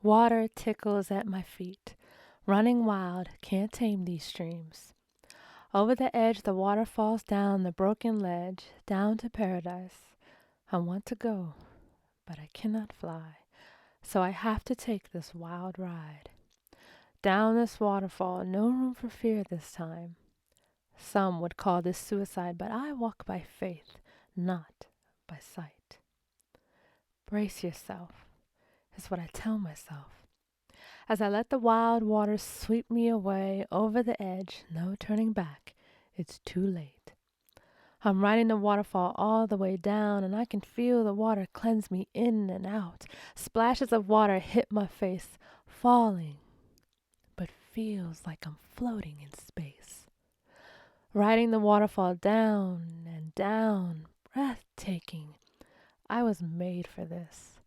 Water tickles at my feet. Running wild, can't tame these streams. Over the edge, the water falls down the broken ledge, down to paradise. I want to go, but I cannot fly, so I have to take this wild ride. Down this waterfall, no room for fear this time. Some would call this suicide, but I walk by faith, not by sight. Brace yourself, is what I tell myself. As I let the wild waters sweep me away over the edge, no turning back, it's too late. I'm riding the waterfall all the way down, and I can feel the water cleanse me in and out. Splashes of water hit my face, falling, but feels like I'm floating in space. Riding the waterfall down and down, breathtaking. I was made for this.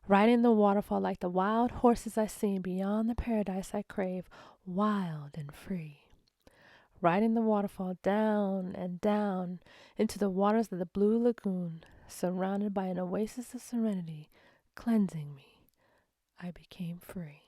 Riding the waterfall like the wild horses I seen beyond the paradise I crave, wild and free. Riding the waterfall down and down into the waters of the blue lagoon, surrounded by an oasis of serenity, cleansing me, I became free.